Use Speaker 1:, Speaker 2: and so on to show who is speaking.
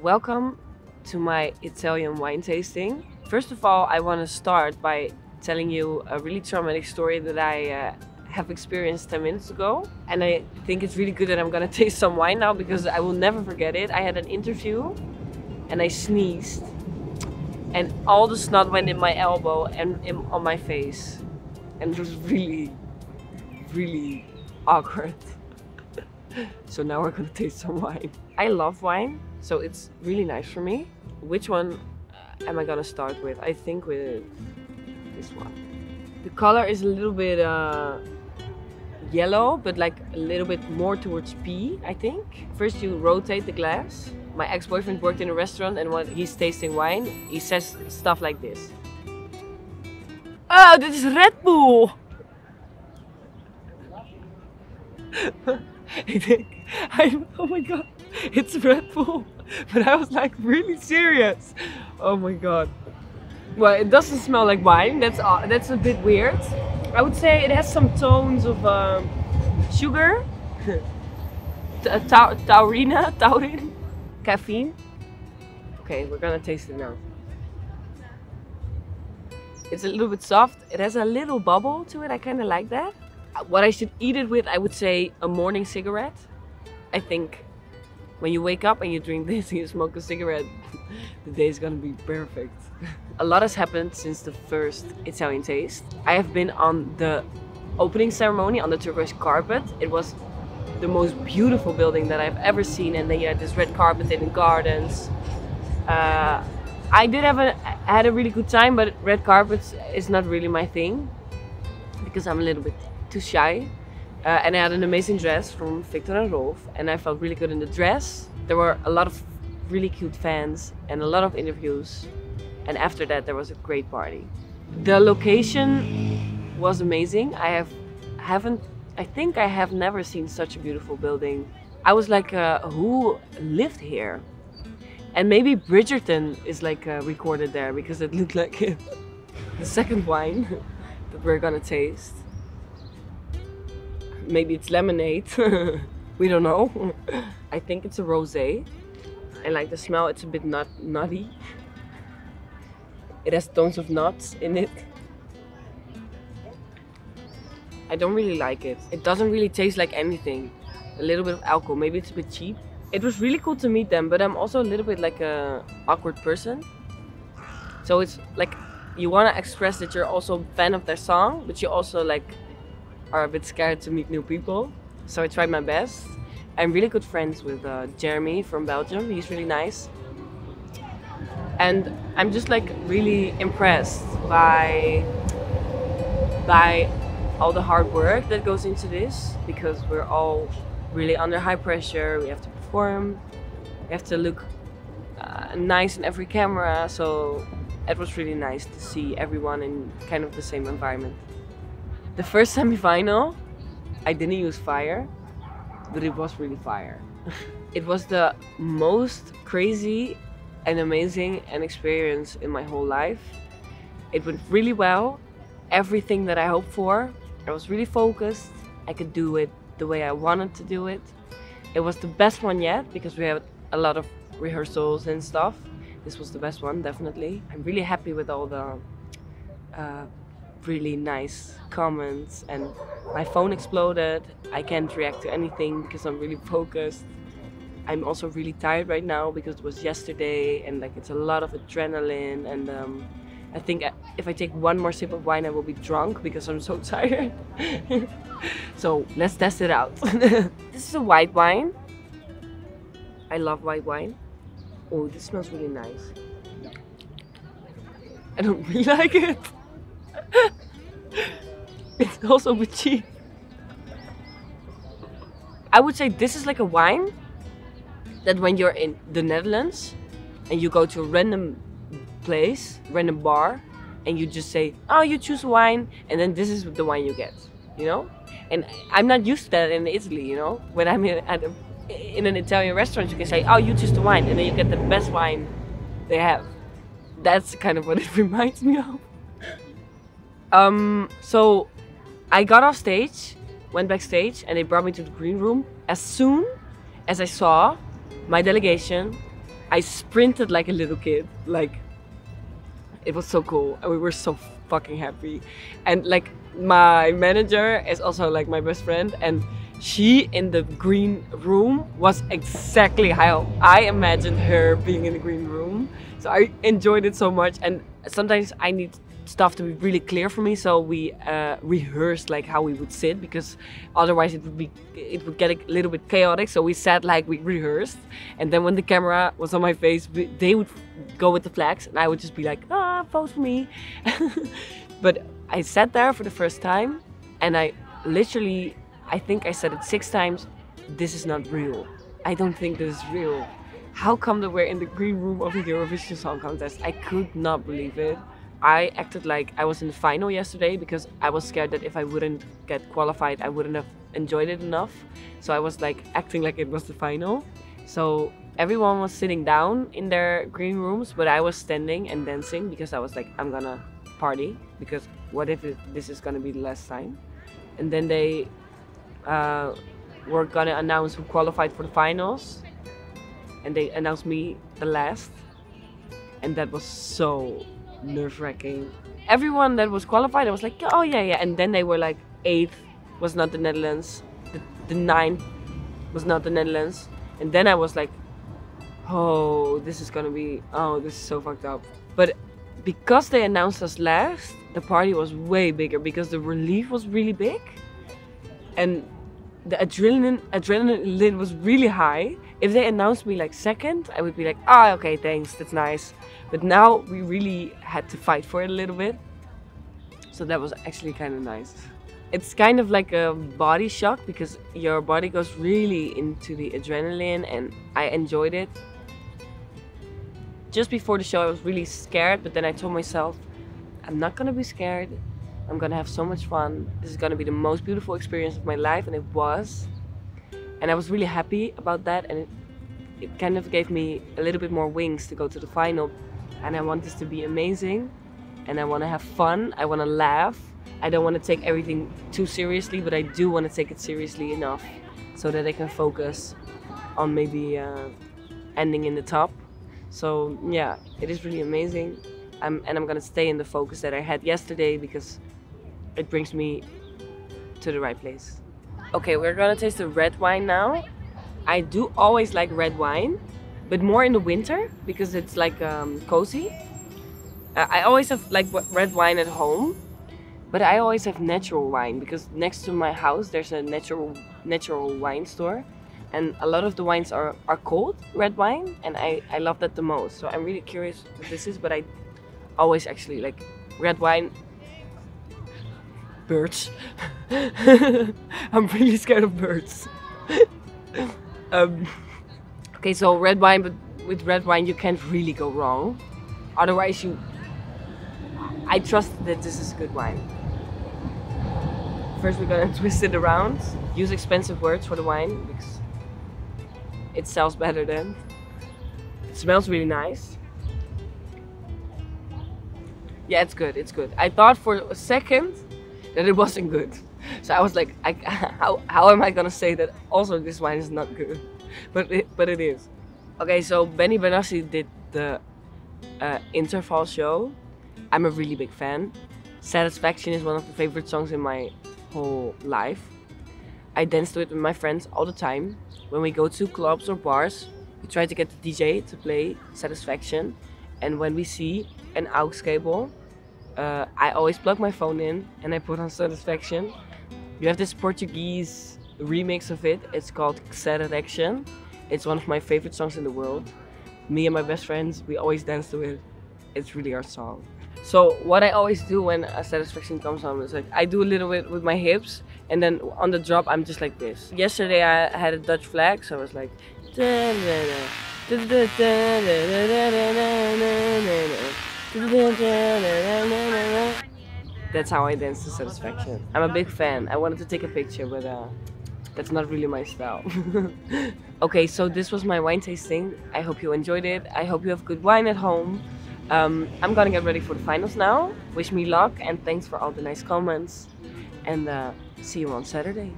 Speaker 1: Welcome to my Italian wine tasting. First of all, I want to start by telling you a really traumatic story that I have experienced 10 minutes ago. And I think it's really good that I'm gonna taste some wine now because I will never forget it. I had an interview and I sneezed and all the snot went in my elbow and on my face. And it was really, really awkward. So now we're gonna taste some wine. I love wine, so it's really nice for me. Which one am I gonna start with? I think with this one. The color is a little bit yellow, but like a little bit more towards pea, I think. First you rotate the glass. My ex-boyfriend worked in a restaurant, and when he's tasting wine, he says stuff like this. Oh, dit is Red Bull! I think, oh my god, it's Red Bull. But I was like really serious. Oh my god. Well, it doesn't smell like wine. That's a bit weird. I would say it has some tones of sugar, taurin, caffeine. Okay, we're gonna taste it now. It's a little bit soft. It has a little bubble to it. I kind of like that. What I should eat it with, I would say a morning cigarette. I think when you wake up and you drink this and you smoke a cigarette, the day is gonna be perfect. A lot has happened since the first Italian taste. I have been on the opening ceremony on the turquoise carpet. It was the most beautiful building that I've ever seen, and then you had this red carpet in the gardens. I had a really good time, but red carpets is not really my thing because I'm a little bit too shy. And I had an amazing dress from Viktor and Rolf, and I felt really good in the dress. There were a lot of really cute fans and a lot of interviews, and after that there was a great party. The location was amazing. I think I have never seen such a beautiful building. I was like, who lived here? And maybe Bridgerton is like recorded there because it looked like it. The second wine that we're gonna taste. Maybe it's lemonade. We don't know. I think it's a rosé. I like the smell. It's a bit nutty. It has tons of nuts in it. I don't really like it. It doesn't really taste like anything. A little bit of alcohol. Maybe it's a bit cheap. It was really cool to meet them, but I'm also a little bit like a awkward person. So it's like you want to express that you're also a fan of their song, but you also like are a bit scared to meet new people. So I tried my best. I'm really good friends with Jeremy from Belgium. He's really nice. And I'm just like really impressed by all the hard work that goes into this, because we're all really under high pressure. We have to perform. We have to look nice in every camera. So it was really nice to see everyone in kind of the same environment. The first semi-final, I didn't use fire, but it was really fire. It was the most crazy and amazing experience in my whole life. It went really well. Everything that I hoped for. I was really focused. I could do it the way I wanted to do it. It was the best one yet because we had a lot of rehearsals and stuff. This was the best one, definitely. I'm really happy with all the really nice comments, and my phone exploded. I can't react to anything because I'm really focused. I'm also really tired right now because it was yesterday, and like it's a lot of adrenaline, and I think if I take one more sip of wine I will be drunk because I'm so tired. So let's test it out. This is a white wine. I love white wine. Oh, this smells really nice. I don't really like it. It's also a bit cheap. I would say this is like a wine that when you're in the Netherlands and you go to a random place, random bar, and you just say, oh, you choose a wine, and then this is the wine you get, you know? And I'm not used to that in Italy, you know? When I'm in an Italian restaurant, you can say, oh, you choose the wine, and then you get the best wine they have. That's kind of what it reminds me of. So I got off stage, went backstage, and they brought me to the green room as soon as I saw my delegation I sprinted like a little kid. Like, it was so cool, and we were so fucking happy. And like, my manager is also like my best friend, and she in the green room was exactly how I imagined her being in the green room. So I enjoyed it so much. And sometimes I need stuff to be really clear for me, so we rehearsed like how we would sit, because otherwise it would get a little bit chaotic. So we sat like we rehearsed, and then when the camera was on my face, they would go with the flags, and I would just be like, ah, vote for me. But I sat there for the first time, and I literally, I think I said it 6 times, this is not real. I don't think this is real. How come that we're in the green room of the Eurovision Song Contest? I could not believe it. I acted like I was in the final yesterday, because I was scared that if I wouldn't get qualified, I wouldn't have enjoyed it enough. So I was like acting like it was the final. So everyone was sitting down in their green rooms, but I was standing and dancing, because I was like, I'm gonna party, because what if this is gonna be the last time? And then they were gonna announce who qualified for the finals, and they announced me the last, and that was so nerve-wracking. Everyone that was qualified, I was like, oh yeah, and then they were like, 8th was not the Netherlands, the 9th was not the Netherlands, and then I was like, oh, this is so fucked up. But because they announced us last, the party was way bigger, because the relief was really big, and the adrenaline was really high. If they announced me like 2nd, I would be like, ah, okay, thanks, that's nice. But now we really had to fight for it a little bit. So that was actually kind of nice. It's kind of like a body shock, because your body goes really into the adrenaline, and I enjoyed it. Just before the show I was really scared, but then I told myself, I'm not gonna be scared. I'm gonna have so much fun. This is gonna be the most beautiful experience of my life, and it was. And I was really happy about that, and it kind of gave me a little bit more wings to go to the final. And I want this to be amazing, and I want to have fun. I want to laugh. I don't want to take everything too seriously, but I do want to take it seriously enough so that I can focus on maybe ending in the top. So yeah, it is really amazing. And I'm gonna stay in the focus that I had yesterday, because it brings me to the right place. Okay, we're gonna taste the red wine now. I do always like red wine, but more in the winter, because it's like cozy. I always have like red wine at home, but I always have natural wine, because next to my house there's a natural wine store, and a lot of the wines are cold red wine, and I love that the most. So I'm really curious what this is, but I always actually like red wine. Birds. I'm really scared of birds. Okay, so red wine, but with red wine you can't really go wrong. Otherwise I trust that this is good wine. First we're gonna twist it around. Use expensive words for the wine, because it sells better then. It smells really nice. Yeah, it's good, it's good. I thought for a second that it wasn't good. So I was like, how am I gonna say that also this wine is not good? But it is. Okay, so Benny Benassi did the Interval show. I'm a really big fan. Satisfaction is one of the favorite songs in my whole life. I dance to it with my friends all the time. When we go to clubs or bars, we try to get the DJ to play Satisfaction. And when we see an aux cable, I always plug my phone in and I put on Satisfaction. You have this Portuguese remix of it. It's called Satisfaction. It's one of my favorite songs in the world. Me and my best friends, we always dance to it. It's really our song. So what I always do when a Satisfaction comes on is like, I do a little bit with my hips, and then on the drop I'm just like this. Yesterday I had a Dutch flag, so I was like, that's how I dance to Satisfaction. I'm a big fan. I wanted to take a picture, but that's not really my style. Okay, so this was my wine tasting. I hope you enjoyed it. I hope you have good wine at home. I'm gonna get ready for the finals now. Wish me luck, and thanks for all the nice comments. And see you on Saturday.